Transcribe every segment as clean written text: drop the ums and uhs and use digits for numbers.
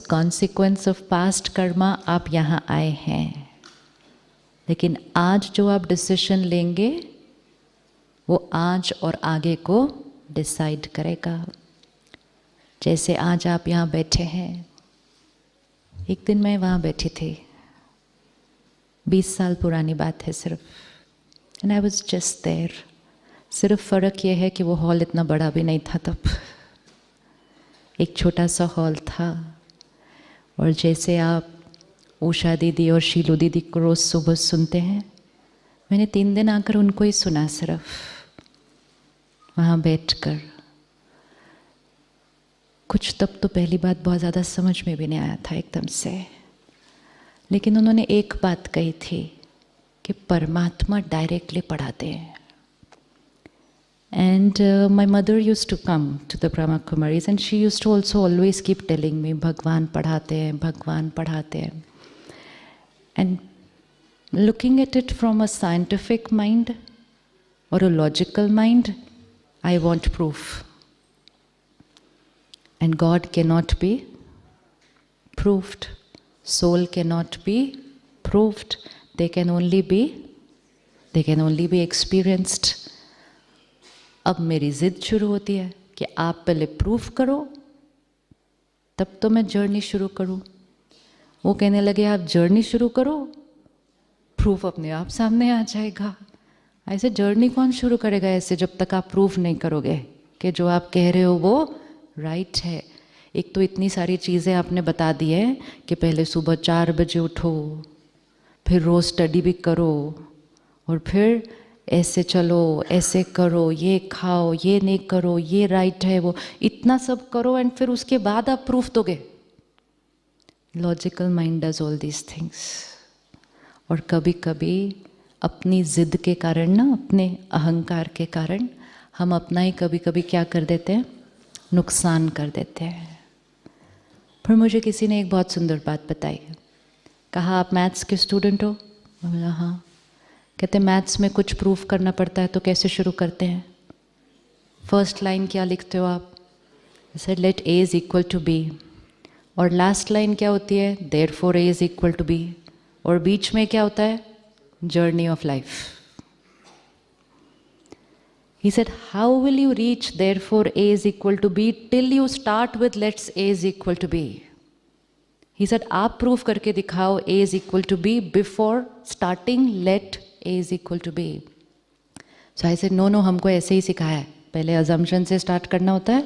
Consequence of past Karma आप यहाँ आए हैं, लेकिन आज जो आप डिसीजन लेंगे वो आज और आगे को डिसाइड करेगा। जैसे आज आप यहाँ बैठे हैं, एक दिन मैं वहाँ बैठी थी, 20 साल पुरानी बात है सिर्फ, and I was just there. सिर्फ फ़र्क ये है कि वो हॉल इतना बड़ा भी नहीं था तब, एक छोटा सा हॉल था। और जैसे आप उषा दीदी और शीलू दीदी को रोज़ सुबह सुनते हैं, मैंने 3 दिन आकर उनको ही सुना सिर्फ वहाँ बैठकर। कुछ तब तो पहली बात बहुत ज़्यादा समझ में भी नहीं आया था एकदम से, लेकिन उन्होंने एक बात कही थी कि परमात्मा डायरेक्टली पढ़ाते हैं। And my mother used to come to the Brahma Kumaris and she used to also always keep telling me, भगवान पढ़ाते हैं, भगवान पढ़ाते हैं. And looking at it from a scientific mind or a logical mind, I want proof. And God cannot be proved. Soul cannot be proved. They can only be experienced. अब मेरी ज़िद शुरू होती है कि आप पहले प्रूफ करो तब तो मैं जर्नी शुरू करूं। वो कहने लगे आप जर्नी शुरू करो, प्रूफ अपने आप सामने आ जाएगा। ऐसे जर्नी कौन शुरू करेगा ऐसे, जब तक आप प्रूफ नहीं करोगे कि जो आप कह रहे हो वो राइट है। एक तो इतनी सारी चीज़ें आपने बता दी है कि पहले सुबह 4 बजे उठो, फिर रोज़ स्टडी भी करो, और फिर ऐसे चलो, ऐसे करो, ये खाओ, ये नहीं करो, ये राइट है, वो इतना सब करो, एंड फिर उसके बाद आप प्रूफ दोगे। Logical mind does all these things. और कभी कभी अपनी ज़िद के कारण ना, अपने अहंकार के कारण हम अपना ही कभी कभी क्या कर देते हैं, नुकसान कर देते हैं। फिर मुझे किसी ने एक बहुत सुंदर बात बताई। कहा आप मैथ्स के स्टूडेंट हो? मैं बोला हाँ। कहते मैथ्स में कुछ प्रूफ करना पड़ता है तो कैसे शुरू करते हैं? फर्स्ट लाइन क्या लिखते हो आप? जैसे let A is equal to B, और लास्ट लाइन क्या होती है? Therefore A is equal to B, और बीच में क्या होता है? Journey of life. He said, how will you reach therefore A is equal to B till you start with let's A is equal to B? He said, आप proof करके दिखाओ A is equal to B before starting let A is equal to B. So I said, no, हमको ऐसे ही सिखाया है, पहले assumption से start करना होता है,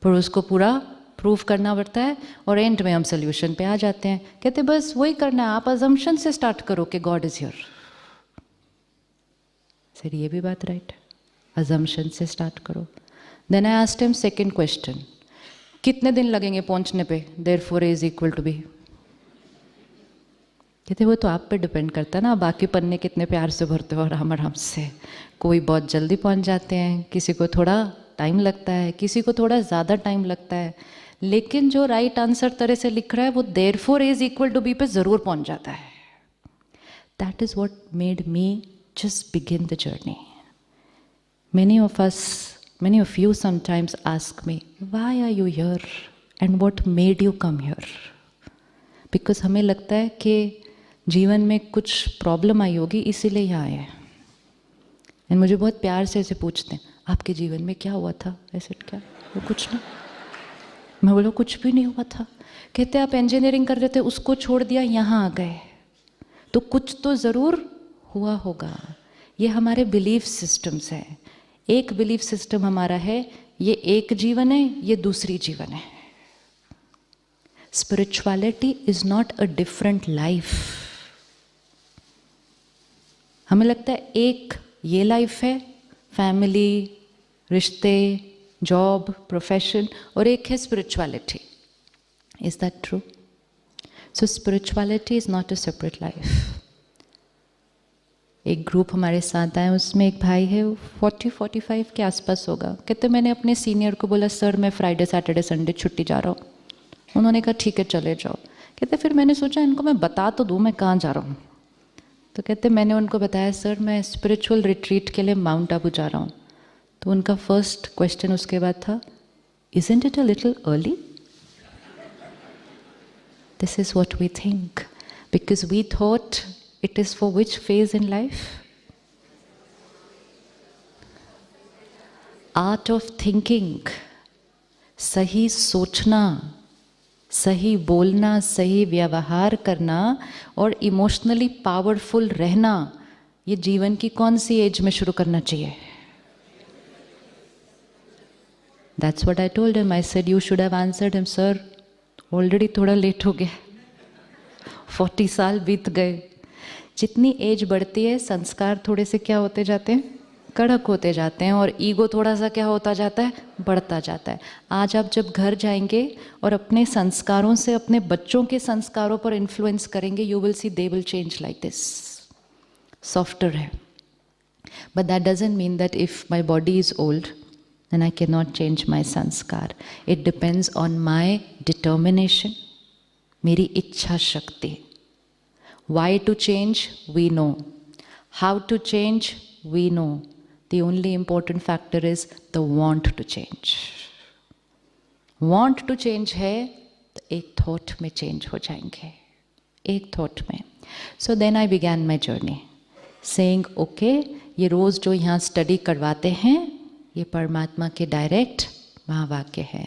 फिर उसको पूरा प्रूफ करना पड़ता है, और एंड में हम सोल्यूशन पे आ जाते हैं। कहते बस वही करना है, आप assumption से start करो कि God is here. सर ये भी बात राइट है, assumption से start करो। Then I asked him second question, कितने दिन लगेंगे पहुंचने पे therefore A is equal to B? कहते वो तो आप पे डिपेंड करता है ना, बाकी पन्ने कितने प्यार से भरते हो आराम आराम से। कोई बहुत जल्दी पहुंच जाते हैं, किसी को थोड़ा टाइम लगता है, किसी को थोड़ा ज़्यादा टाइम लगता है, लेकिन जो राइट आंसर तरह से लिख रहा है वो therefore A is equal to B पे ज़रूर पहुंच जाता है। That is what made me just begin the journey. Many of you sometimes ask me, why are you here and what made you come here? Because हमें लगता है कि जीवन में कुछ प्रॉब्लम आई होगी इसीलिए यहाँ आए हैं। एंड मुझे बहुत प्यार से ऐसे पूछते हैं, आपके जीवन में क्या हुआ था? ऐसे क्या? वो कुछ ना। मैं बोला कुछ भी नहीं हुआ था। कहते आप इंजीनियरिंग कर रहे थे, उसको छोड़ दिया, यहाँ आ गए, तो कुछ तो ज़रूर हुआ होगा। ये हमारे बिलीफ सिस्टम्स हैं। एक बिलीफ सिस्टम हमारा है, ये एक जीवन है, ये दूसरी जीवन है। Spirituality is not a different life. हमें लगता है एक ये लाइफ है, फैमिली, रिश्ते, जॉब, प्रोफेशन, और एक है spirituality. Is that true? So spirituality is not a separate life. एक ग्रुप हमारे साथ आए, उसमें एक भाई है, 40-45 के आसपास होगा। कहते मैंने अपने सीनियर को बोला सर मैं फ्राइडे सैटरडे संडे छुट्टी जा रहा हूँ। उन्होंने कहा ठीक है चले जाओ। कहते फिर मैंने सोचा इनको मैं बता तो दूँ मैं कहाँ जा रहा हूँ। तो कहते मैंने उनको बताया सर मैं स्पिरिचुअल रिट्रीट के लिए माउंट आबू जा रहा हूँ। तो उनका फर्स्ट क्वेश्चन उसके बाद था, isn't it a little early? This is what we think. Because we thought it is for which phase in life? Art of thinking. सही सोचना, सही बोलना, सही व्यवहार करना और इमोशनली पावरफुल रहना, ये जीवन की कौन सी एज में शुरू करना चाहिए? That's what I told him. I said, you should have answered him, sir. Already थोड़ा लेट हो गया, 40 साल बीत गए. जितनी एज बढ़ती है संस्कार थोड़े से क्या होते जाते हैं? कड़क होते जाते हैं और ईगो थोड़ा सा क्या होता जाता है? बढ़ता जाता है. आज आप जब घर जाएंगे और अपने संस्कारों से अपने बच्चों के संस्कारों पर इन्फ्लुएंस करेंगे, you will see they will change like this. Softer है. But that doesn't mean that if my body is old then I cannot change my sanskar. It depends on my determination, मेरी इच्छा शक्ति. Why to change? We know. How to change? We know. The only important factor is the want to change. Want to change है तो एक thought में change हो जाएंगे, एक thought में. So then I began my journey, saying, okay, ये रोज़ जो यहाँ study करवाते हैं ये परमात्मा के डायरेक्ट महावाक्य है,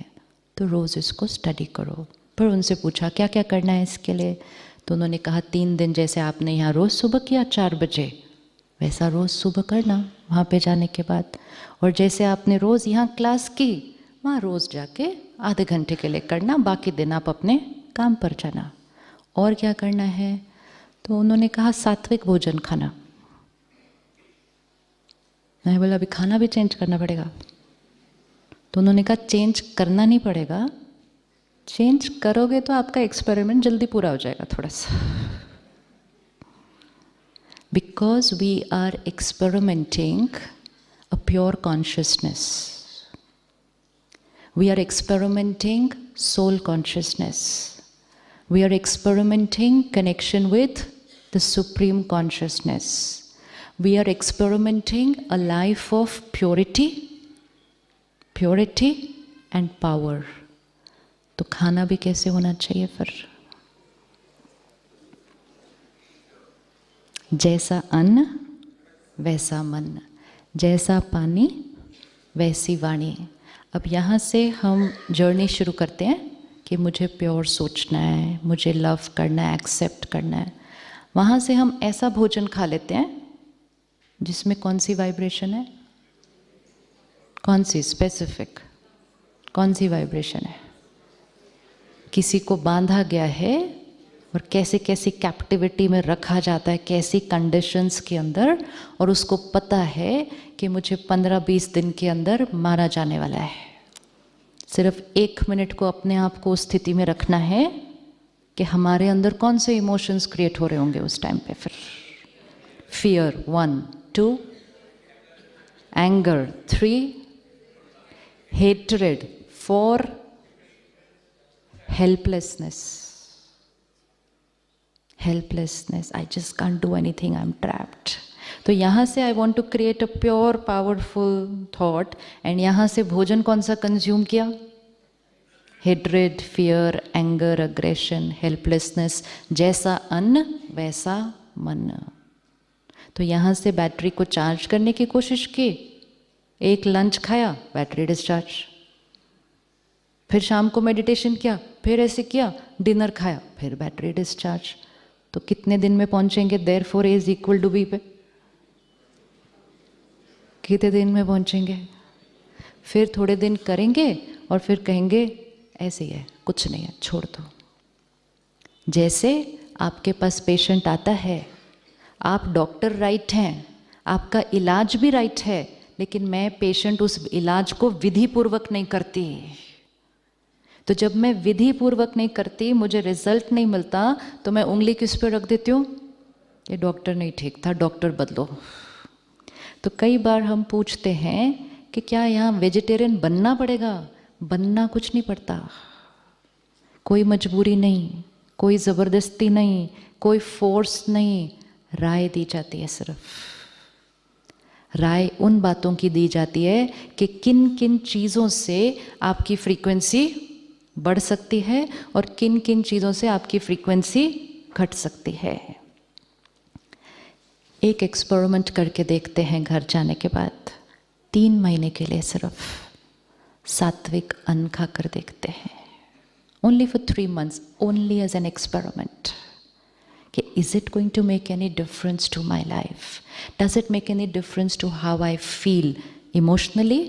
तो रोज़ इसको स्टडी करो. पर उनसे पूछा क्या क्या करना है इसके लिए, तो उन्होंने कहा 3 दिन जैसे आपने यहाँ रोज़ सुबह किया 4 बजे, वैसा रोज़ सुबह करना वहाँ पे जाने के बाद. और जैसे आपने रोज़ यहाँ क्लास की वहाँ रोज़ जाके आधे घंटे के लिए करना, बाकी दिन आप अपने काम पर जाना. और क्या करना है, तो उन्होंने कहा सात्विक भोजन खाना. मैं बोला अभी खाना भी चेंज करना पड़ेगा, तो उन्होंने कहा चेंज करना नहीं पड़ेगा, चेंज करोगे तो आपका एक्सपेरिमेंट जल्दी पूरा हो जाएगा थोड़ा सा. Because we are experimenting a pure consciousness, we are experimenting soul consciousness, we are experimenting connection with the supreme consciousness. We are experimenting a life of purity and power. तो खाना भी कैसे होना चाहिए फिर? जैसा अन्न वैसा मन, जैसा पानी वैसी वाणी. अब यहाँ से हम जर्नी शुरू करते हैं कि मुझे प्योर सोचना है, मुझे लव करना है, एक्सेप्ट करना है. वहाँ से हम ऐसा भोजन खा लेते हैं जिसमें कौन सी वाइब्रेशन है, कौन सी स्पेसिफिक, कौन सी वाइब्रेशन है. किसी को बांधा गया है और कैसे कैसी कैप्टिविटी में रखा जाता है, कैसी कंडीशंस के अंदर, और उसको पता है कि मुझे 15-20 दिन के अंदर मारा जाने वाला है. सिर्फ 1 मिनट को अपने आप को उस स्थिति में रखना है कि हमारे अंदर कौन से इमोशंस क्रिएट हो रहे होंगे उस टाइम पे. फिर fear 1, 2, anger 3, hatred 4, helplessness. I just can't do anything, I'm trapped. तो यहाँ से I want to create a pure powerful thought, and यहाँ से भोजन कौन सा कंज्यूम किया? hatred, fear, anger, aggression, helplessness. जैसा अन्न वैसा मन. तो यहाँ से बैटरी को चार्ज करने की कोशिश की, एक लंच खाया, बैटरी डिस्चार्ज. फिर शाम को मेडिटेशन किया, फिर ऐसे किया, डिनर खाया, फिर बैटरी डिस्चार्ज. तो कितने दिन में पहुँचेंगे therefore A is equal to B पे? कितने दिन में पहुँचेंगे? फिर थोड़े दिन करेंगे और फिर कहेंगे ऐसे ही है, कुछ नहीं है, छोड़ दो. जैसे आपके पास पेशेंट आता है, आप डॉक्टर राइट हैं, आपका इलाज भी राइट है, लेकिन मैं पेशेंट उस इलाज को विधि पूर्वक नहीं करती. तो जब मैं विधि पूर्वक नहीं करती, मुझे रिजल्ट नहीं मिलता, तो मैं उंगली किस पे रख देती हूँ? ये डॉक्टर नहीं ठीक था, डॉक्टर बदलो. तो कई बार हम पूछते हैं कि क्या यहाँ वेजिटेरियन बनना पड़ेगा? बनना कुछ नहीं पड़ता, कोई मजबूरी नहीं, कोई ज़बरदस्ती नहीं, कोई फोर्स नहीं. राय दी जाती है. सिर्फ राय उन बातों की दी जाती है कि किन किन चीज़ों से आपकी फ्रीक्वेंसी बढ़ सकती है और किन किन चीज़ों से आपकी फ्रीक्वेंसी घट सकती है। एक एक्सपेरिमेंट करके देखते हैं घर जाने के बाद। 3 महीने के लिए सिर्फ सात्विक अन्न खाकर देखते हैं। Only for 3 months, only as an experiment कि is it going to make any difference to my life, does it make any difference to how I feel emotionally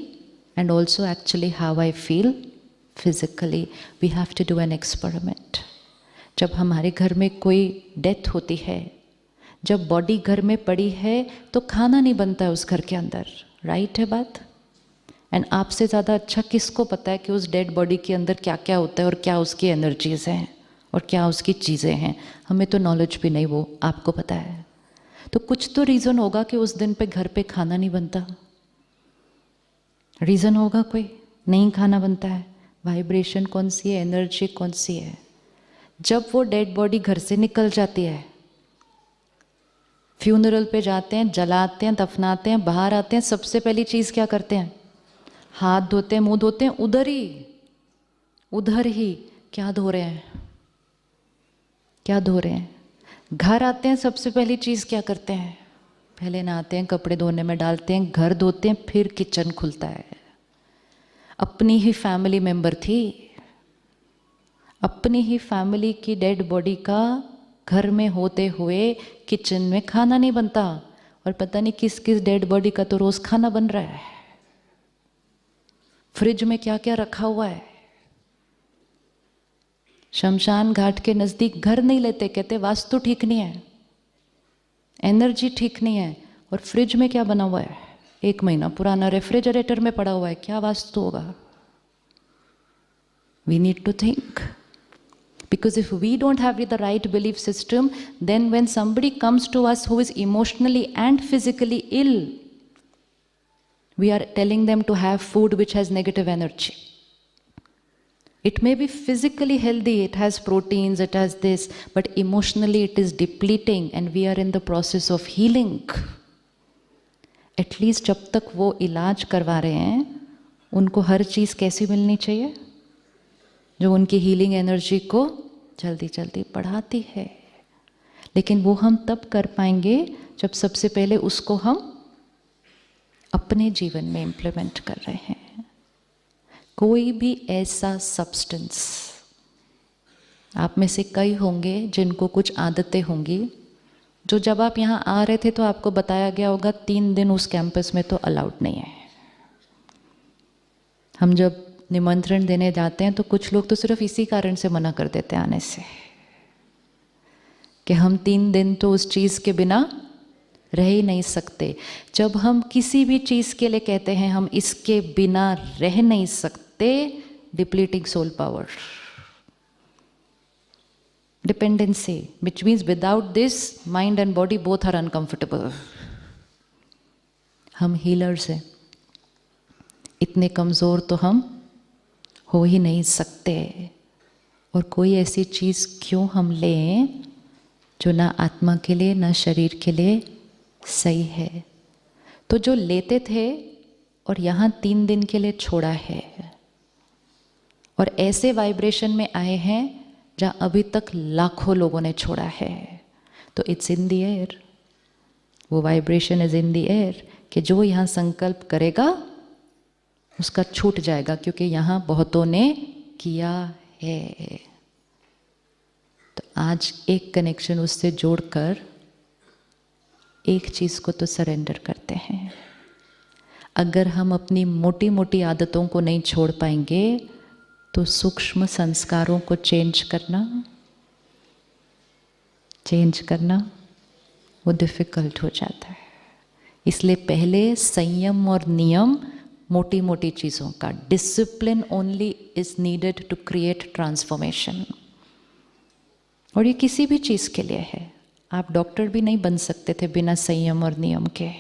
and also actually how I feel physically. We have to do an experiment. जब हमारे घर में कोई death होती है, जब body घर में पड़ी है तो खाना नहीं बनता है उस घर के अंदर, राइट है बात? एंड आपसे ज़्यादा अच्छा किसको पता है कि उस डेड बॉडी के अंदर क्या क्या होता है और क्या उसकी एनर्जीज़ हैं और क्या उसकी चीज़ें हैं? हमें तो नॉलेज भी नहीं, वो आपको पता है। तो कुछ तो रीज़न होगा कि उस दिन पे घर पे खाना नहीं बनता। रीज़न होगा कोई, नहीं खाना बनता है। वाइब्रेशन कौन सी है, एनर्जी कौन सी है? जब वो डेड बॉडी घर से निकल जाती है, फ्यूनरल पे जाते हैं, जलाते हैं, दफनाते हैं, बाहर आते हैं, सबसे पहली चीज़ क्या करते हैं? हाथ धोते हैं, मुंह धोते हैं, उधर ही क्या धो रहे हैं? क्या धो रहे हैं? घर आते हैं, सबसे पहली चीज़ क्या करते हैं? पहले नहाते हैं, कपड़े धोने में डालते हैं, घर धोते हैं, फिर किचन खुलता है। अपनी ही फैमिली मेंबर थी, अपनी ही फैमिली की डेड बॉडी का घर में होते हुए किचन में खाना नहीं बनता, और पता नहीं किस किस डेड बॉडी का तो रोज खाना बन रहा है। फ्रिज में क्या क्या रखा हुआ है। शमशान घाट के नज़दीक घर नहीं लेते, कहते वास्तु ठीक नहीं है, एनर्जी ठीक नहीं है। और फ्रिज में क्या बना हुआ है? 1 महीना पुराना रेफ्रिजरेटर में पड़ा हुआ है, क्या वास्तु होगा? We need to think, because if we don't have the right belief system, then when somebody comes to us who is emotionally and physically ill, we are telling them to have food which has negative energy. It may be physically healthy, it has proteins, it has this, but emotionally it is depleting and we are in the process of healing. At least जब तक वो इलाज करवा रहे हैं, उनको हर चीज़ कैसी मिलनी चाहिए? जो उनकी हीलिंग एनर्जी को जल्दी जल्दी बढ़ाती है। लेकिन वो हम तब कर पाएंगे जब सबसे पहले उसको हम अपने जीवन में इम्प्लीमेंट कर रहे हैं। कोई भी ऐसा सब्सटेंस, आप में से कई होंगे जिनको कुछ आदतें होंगी जो जब आप यहाँ आ रहे थे तो आपको बताया गया होगा 3 दिन उस कैंपस में तो अलाउड नहीं है। हम जब निमंत्रण देने जाते हैं तो कुछ लोग तो सिर्फ इसी कारण से मना कर देते हैं आने से कि हम 3 दिन तो उस चीज़ के बिना रह ही नहीं सकते। जब हम किसी भी चीज़ के लिए कहते हैं हम इसके बिना रह नहीं सकते, depleting soul power, dependency, which means without this mind and body both are uncomfortable. हम हीलर्स हैं, इतने कमज़ोर तो हम हो ही नहीं सकते। और कोई ऐसी चीज़ क्यों हम लें जो ना आत्मा के लिए ना शरीर के लिए सही है? तो जो लेते थे और यहाँ 3 दिन के लिए छोड़ा है और ऐसे वाइब्रेशन में आए हैं जहाँ अभी तक लाखों लोगों ने छोड़ा है, तो इट्स इन द एयर, वो vibration is in the air कि जो यहाँ संकल्प करेगा उसका छूट जाएगा, क्योंकि यहाँ बहुतों ने किया है। तो आज एक कनेक्शन उससे जोड़कर एक चीज़ को तो सरेंडर करते हैं। अगर हम अपनी मोटी मोटी आदतों को नहीं छोड़ पाएंगे तो सूक्ष्म संस्कारों को चेंज करना वो डिफ़िकल्ट हो जाता है। इसलिए पहले संयम और नियम, मोटी मोटी चीज़ों का discipline only is needed to create transformation. और ये किसी भी चीज़ के लिए है। आप डॉक्टर भी नहीं बन सकते थे बिना संयम और नियम के।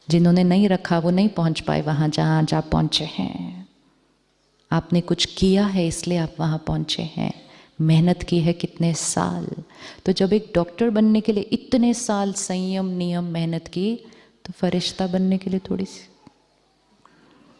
जिन्होंने नहीं रखा वो नहीं पहुंच पाए वहाँ जहाँ आप पहुँचे हैं। आपने कुछ किया है इसलिए आप वहाँ पहुँचे हैं, मेहनत की है कितने साल। तो जब एक डॉक्टर बनने के लिए इतने साल संयम नियम मेहनत की, तो फरिश्ता बनने के लिए थोड़ी सी